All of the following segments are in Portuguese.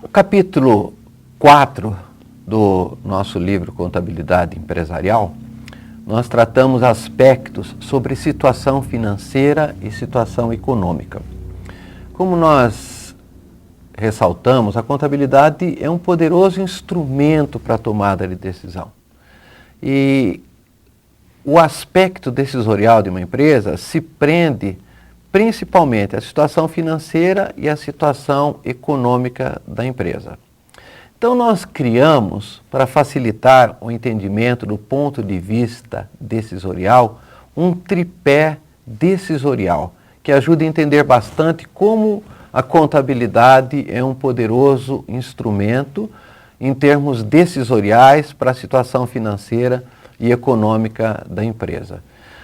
O capítulo 4 do nosso livro Contabilidade Empresarial, nós tratamos aspectos sobre situação financeira e situação econômica. Como nós ressaltamos, a contabilidade é um poderoso instrumento para a tomada de decisão. E o aspecto decisorial de uma empresa se prende principalmente à situação financeira e à situação econômica da empresa. Então nós criamos, para facilitar o entendimento do ponto de vista decisorial, um tripé decisorial, que ajuda a entender bastante como a contabilidade é um poderoso instrumento em termos decisoriais para a situação financeira e econômica da empresa.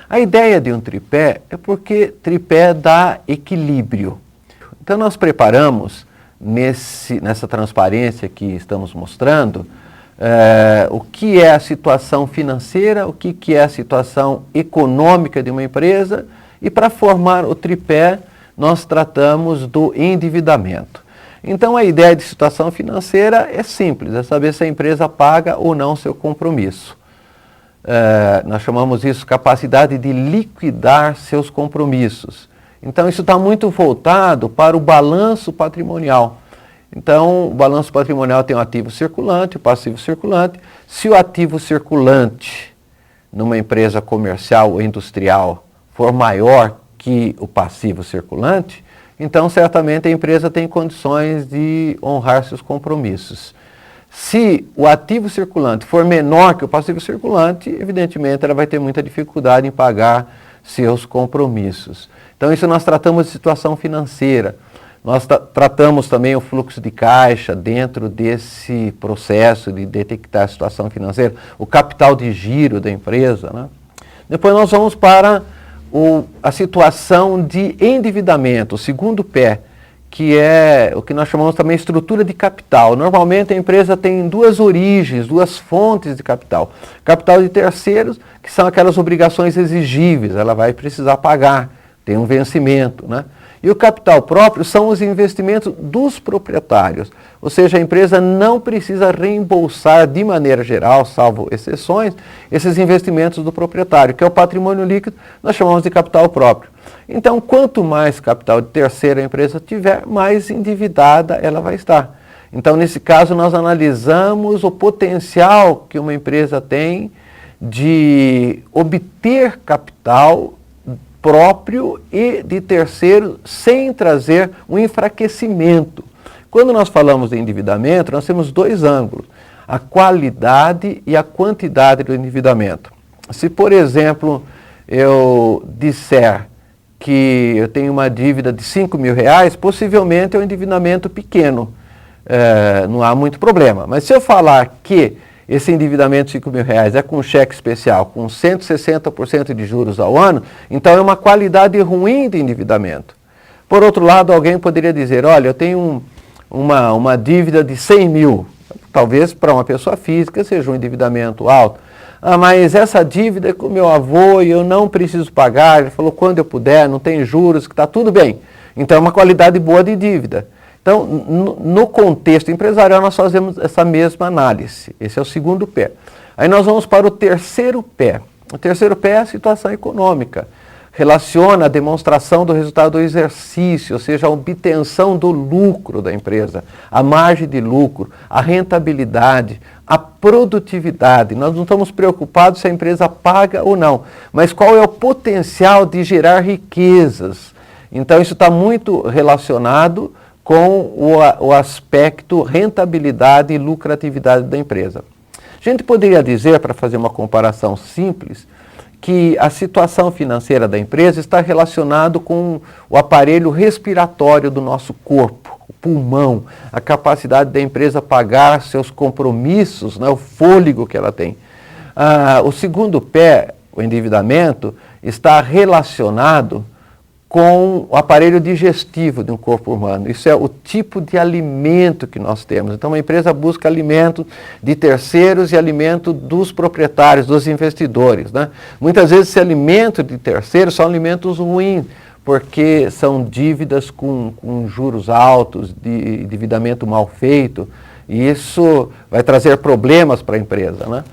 A ideia de um tripé é porque tripé dá equilíbrio. Então nós preparamos nessa transparência que estamos mostrando o que é a situação financeira, o que é a situação econômica de uma empresa, e para formar o tripé nós tratamos do endividamento. Então a ideia de situação financeira é simples, é saber se a empresa paga ou não seu compromisso. Nós chamamos isso capacidade de liquidar seus compromissos. Então isso está muito voltado para o balanço patrimonial. Então o balanço patrimonial tem o ativo circulante, o passivo circulante. Se o ativo circulante numa empresa comercial ou industrial for maior que o passivo circulante, então certamente a empresa tem condições de honrar seus compromissos. Se o ativo circulante for menor que o passivo circulante, evidentemente ela vai ter muita dificuldade em pagar seus compromissos. Então isso nós tratamos de situação financeira. Nós tratamos também o fluxo de caixa dentro desse processo de detectar a situação financeira, o capital de giro da empresa, né? Depois nós vamos para a situação de endividamento, o segundo pé, que é o que nós chamamos também de estrutura de capital. Normalmente a empresa tem duas origens, duas fontes de capital. Capital de terceiros, que são aquelas obrigações exigíveis, ela vai precisar pagar, tem um vencimento, né? E o capital próprio são os investimentos dos proprietários, ou seja, a empresa não precisa reembolsar de maneira geral, salvo exceções, esses investimentos do proprietário, que é o patrimônio líquido, nós chamamos de capital próprio. Então, quanto mais capital de terceiro a empresa tiver, mais endividada ela vai estar. Então, nesse caso, nós analisamos o potencial que uma empresa tem de obter capital próprio e de terceiro sem trazer um enfraquecimento. Quando nós falamos de endividamento, nós temos dois ângulos, a qualidade e a quantidade do endividamento. Se, por exemplo, eu disser que eu tenho uma dívida de R$5.000, possivelmente é um endividamento pequeno, não há muito problema. Mas se eu falar que esse endividamento de R$5.000 é com cheque especial, com 160% de juros ao ano, então é uma qualidade ruim de endividamento. Por outro lado, alguém poderia dizer, olha, eu tenho uma dívida de 100 mil, talvez para uma pessoa física seja um endividamento alto. Mas essa dívida é com o meu avô e eu não preciso pagar, ele falou quando eu puder, não tem juros, que está tudo bem. Então é uma qualidade boa de dívida. Então, no contexto empresarial, nós fazemos essa mesma análise. Esse é o segundo pé. Aí nós vamos para o terceiro pé. O terceiro pé é a situação econômica. Relaciona a demonstração do resultado do exercício, ou seja, a obtenção do lucro da empresa, a margem de lucro, a rentabilidade, a produtividade. Nós não estamos preocupados se a empresa paga ou não, mas qual é o potencial de gerar riquezas. Então, isso está muito relacionado com o aspecto rentabilidade e lucratividade da empresa. A gente poderia dizer, para fazer uma comparação simples, que a situação financeira da empresa está relacionado com o aparelho respiratório do nosso corpo, o pulmão, a capacidade da empresa pagar seus compromissos, né, o fôlego que ela tem. O segundo pé, o endividamento, está relacionado com o aparelho digestivo de um corpo humano. Isso é o tipo de alimento que nós temos. Então, uma empresa busca alimento de terceiros e alimento dos proprietários, dos investidores, né? Muitas vezes, esse alimento de terceiros são alimentos ruins, porque são dívidas com juros altos, de endividamento mal feito, e isso vai trazer problemas para a empresa, né?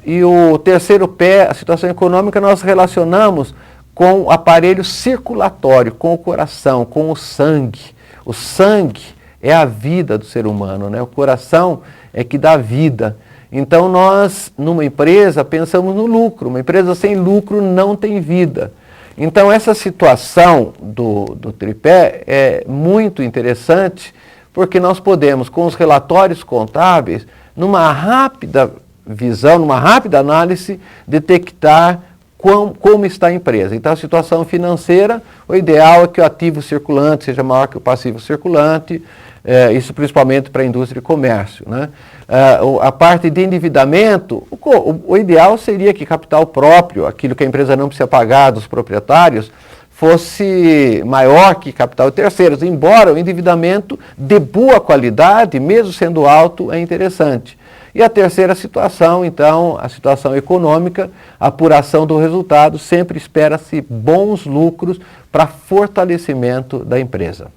E o terceiro pé, a situação econômica, nós relacionamos com o aparelho circulatório, com o coração, com o sangue. O sangue é a vida do ser humano, né? O coração é que dá vida. Então nós, numa empresa, pensamos no lucro. Uma empresa sem lucro não tem vida. Então essa situação do tripé é muito interessante, porque nós podemos, com os relatórios contábeis, numa rápida visão, numa rápida análise, detectar como está a empresa. Então, a situação financeira, o ideal é que o ativo circulante seja maior que o passivo circulante, isso principalmente para a indústria e comércio, né? A parte de endividamento, o ideal seria que capital próprio, aquilo que a empresa não precisa pagar dos proprietários, fosse maior que capital de terceiros, embora o endividamento de boa qualidade, mesmo sendo alto, é interessante. E a terceira situação, então, a situação econômica, a apuração do resultado, sempre espera-se bons lucros para fortalecimento da empresa.